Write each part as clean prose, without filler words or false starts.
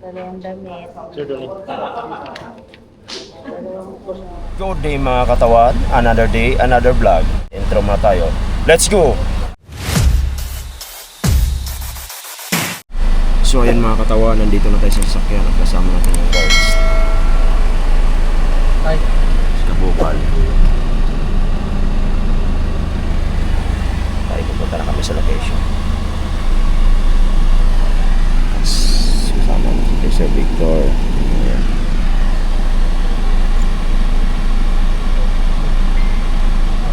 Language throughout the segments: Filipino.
Dalawang damit. Good day mga katawan, another day, another vlog. Intro muna tayo. Let's go! So ayan mga katawan, nandito na tayo sa sasakyan at kasama natin yung guards. Ay. Sa Bukal. Tayo pupunta na kami sa location. Kasama natin tayo sa Victor. Ayan.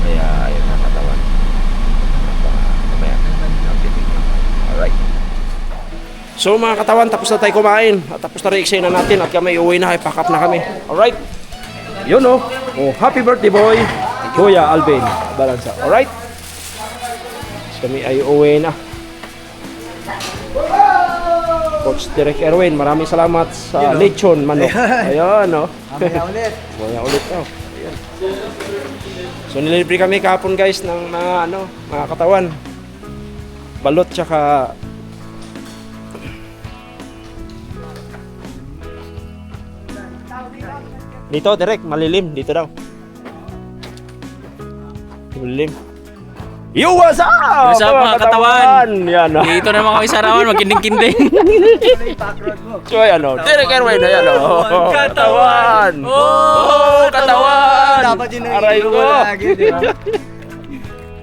Kaya ayun mga katawan. Mamaya, update nyo. Alright. So mga katawan, tapos na tayo kumain at tapos na rin na natin at kami uwi na, pack up na kami. Alright. Yun oh. Oh, happy birthday boy, Kuya Alvin Balansa. Alright. So, kami ay uwi na. Coach Derek Erwin, maraming salamat sa lechon manok. Ayan oh. Mamaya ulit. Mamaya ulit oh. Ayan. So nililibre kami kahapon guys ng mga katawan. Balot tsaka dito direct malilim dito daw. Malilim. Yo, what's up? What's up mga katawan? Yan oh. Dito naman kami sa Rawan, magkinding-kinding. So ayan oh. Derek Erwin ayan oh. Katawan. Oh, katawan. Dapat yun ang Aray intro ko. mo lagi, di ba?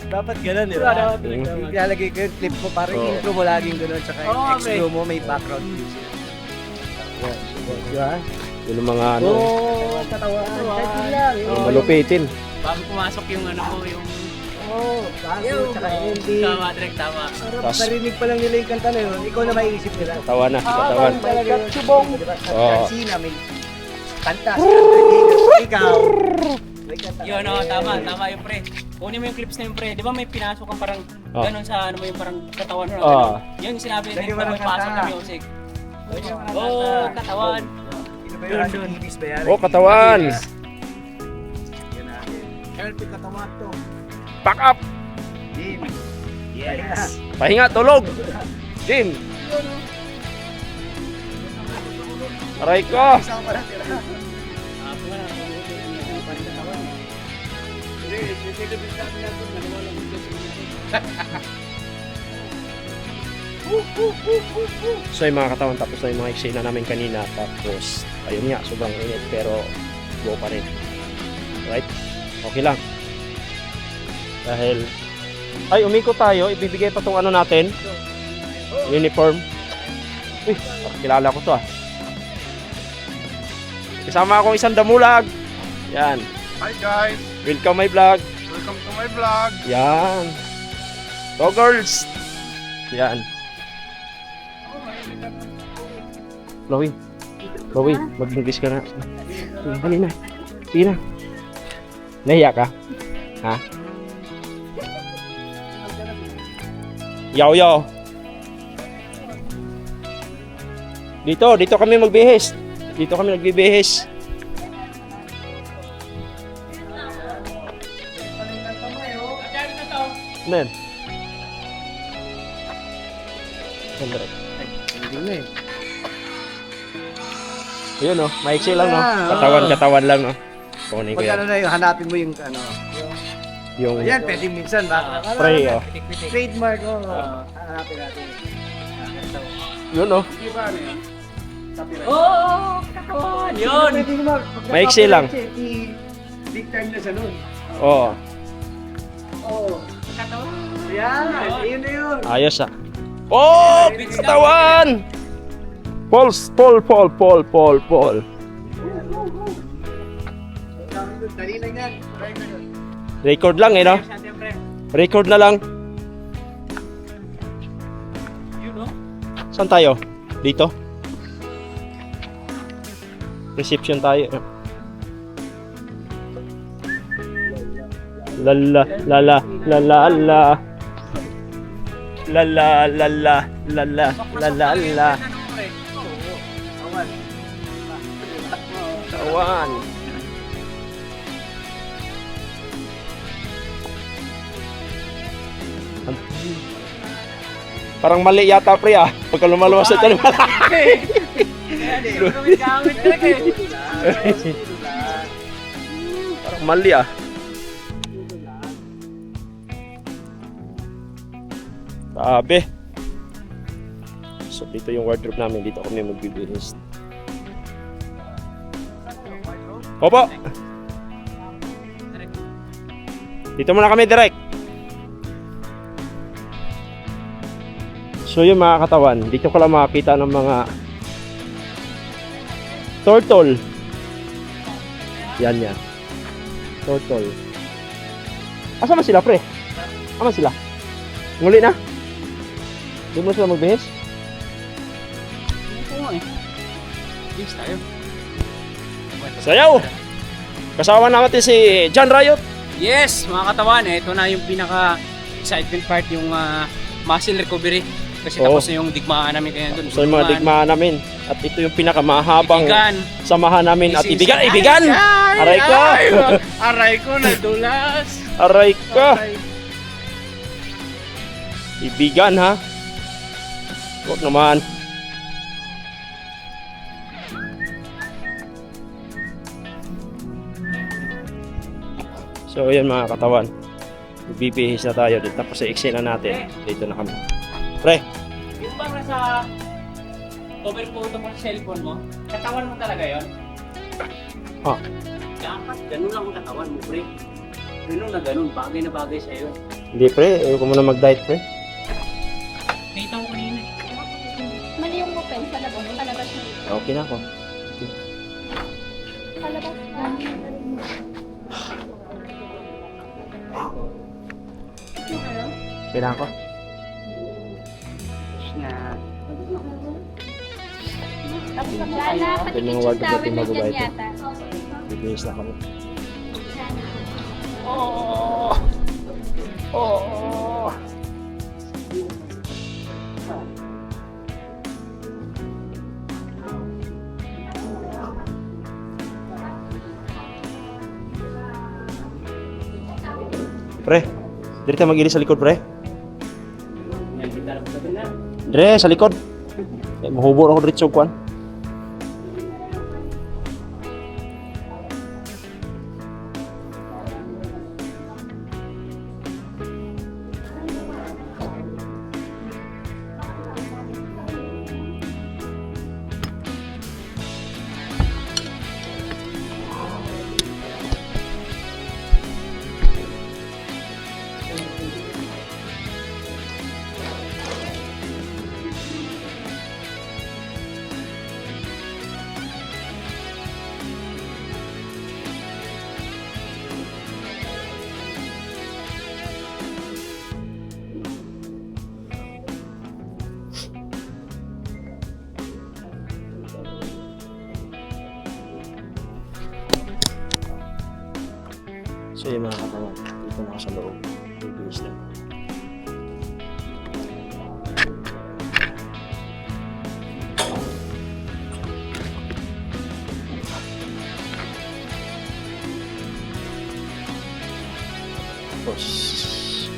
Dapat ganun, di ba? Ilalagay ko yung clip mo, parang intro mo laging ganun, tsaka yung extra mo may background music. Di ba? Yun ang mga Oh, katawan. Kahit lang. yung malupitin. bago pumasok yung yung Oh, bago, tsaka ending. tama, direct tama. Tas- Narinig pa lang nila yung kanta na yun, ikaw na maiisip nila. Katawan na, katawan. Subong. Oo. Sina, may kanta. Ikaw. May kanta. Yun, tama yung pre. Kunin mo yung clips na yung pre. Di ba may pinasok kang parang ganun sa ano mo yung parang katawan mo? Ah. Yun yung sinabi Lagyan natin mo pag ng may pasok kanta. na music. Oh, katawan. Sino ba yung Randy Ibis ba yan? Oh, katawan. Help yung katawan to. Pack up. Jim. Yes. Pahinga, tulog. Jim. Aray ko. Isang pa natin. So yung mga katawan, tapos na yung mga eksena namin kanina. Tapos, ayun nga, sobrang init. Pero, go pa rin. Right? Okay lang. Dahil, ay, umikot tayo. Ibibigay pa tong ano natin. Uniform. Uy, kilala ko to ah. Kasama akong isang damulag. Yan. Hi guys! Welcome my vlog. Welcome to my vlog! Yan. Go girls. Yan. Chloe. Chloe, mag-English ka na. Dali na. Sige na. Nahiya ka? Ha? Yaw yaw. Dito kami magbihis. Dito kami nagbibihis. Men. Sandali. Hindi na eh. Ayun oh, maiksi lang no. Yeah, Katawan lang no. Kunin ko Pag ano yan. na yun, hanapin mo yung ano. Yung Ayan, pwedeng minsan ba? spray oh. Trademark ko. Hanapin natin. Yun oh. Oh, katawan. Yun. Maiksi lang. Big time na sa nun. Oo. Oo. Katawan. Yan, yun na yun. Ayos ah. Oh, katawan! Paul. Dali lang yan. Record lang eh no. Siyempre. Record na lang. Yun, no? Saan tayo? Dito? Reception tayo. Lala lala lala la. Lala lala lala lala la. Tawan. Parang mali yata pre ah. Pagka lumaluwas ito, malaki. Gamit talaga eh. Parang mali ah. Sabi. So dito yung wardrobe namin, dito kami magbibihis. Opo. Dito muna kami direct. So yung mga katawan, dito ko lang makakita ng mga turtle. Yan yan. Turtle. Asa man sila pre? Aman sila? Nguli na? Di mo sila magbihis? Oo eh. Games tayo. Sayaw! Kasama natin si John Riot. Yes, mga katawan, ito na yung pinaka excitement part, yung muscle recovery. Kasi Oo. tapos na yung digmaan namin kaya doon. So yung mga digmaan namin. At ito yung pinakamahabang Ibigan. samahan namin. At This is- ibigan! Ibigan! Aray ka! Aray ko, nadulas! Aray ka! Ibigan ha? Huwag naman. So yun mga katawan. Bibihis na tayo dito. Tapos sa eksena natin. Dito na kami. Pre, Yung bang nasa cover photo mo sa cellphone mo, katawan mo talaga yon? Ah. Dapat ganun lang ang katawan mo, pre. Ganun na ganun, bagay na bagay sa'yo. hindi pre. Ayaw ko muna mag-diet pre. Nakita ko kanina. Mali yung open, palabas na. Okay na ako. Palabas na. Okay na ako. Tapos wala, pati Ganyan kitchen wardrobe towel natin na dyan magbabayad. yata. Bibihis na kami. Pre, dito tayo mag-ilis sa likod, pre. Nakita na ko na. Dre, sa likod. Mahubor ako dito, Kwan. So yung mga katawan, dito na ako sa loob. Bibihis na. Tapos,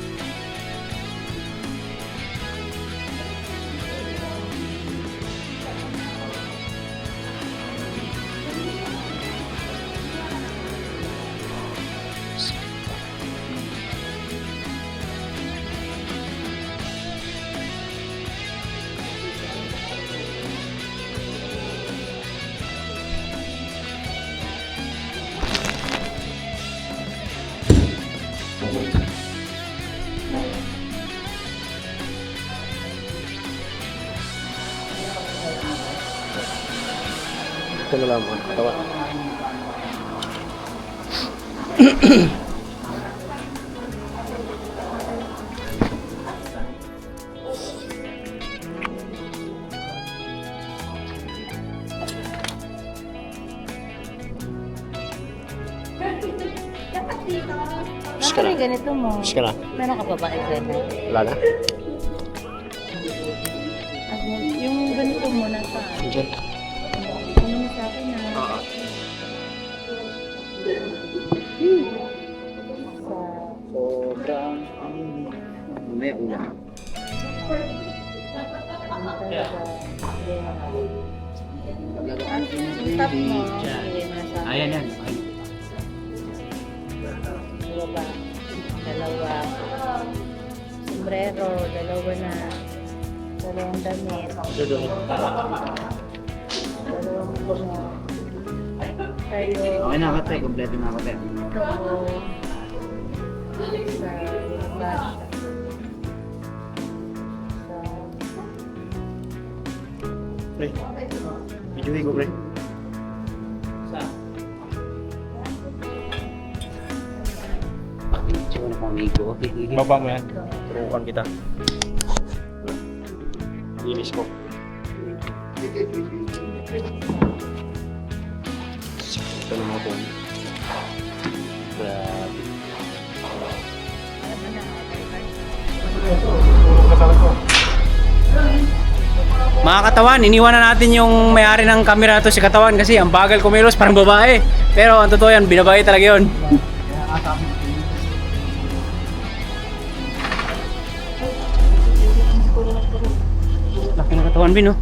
ito na lang mga katawan. Dapat dito. Tapos ka na. Ganito mo. Tapos ka na. Meron ka pa ba excitement? Wala na. Yung ganito mo na sa... Diyan. Ano mo sa akin na... Sobrang... May ulam. Yung top mo, bigay mo na sa akin. Ayan yan. Baba. Dalawa. Sombrero, dalawa na. Dalawang damit. Dalawang puno. Tayo. Okay na ako, te. Kompleto na ako, te. Ito. Sa basa. Pre, videohin ko, pre. Baba mo yan. Turukan kita. Linis ko. Ito na mga po. Grabe. Mga katawan, iniwan na natin yung may-ari ng camera na to si Katawan kasi ang bagal kumilos, parang babae. Pero ang totoo yan, binabae talaga yun. Laki ng Katawan, Bin, oh.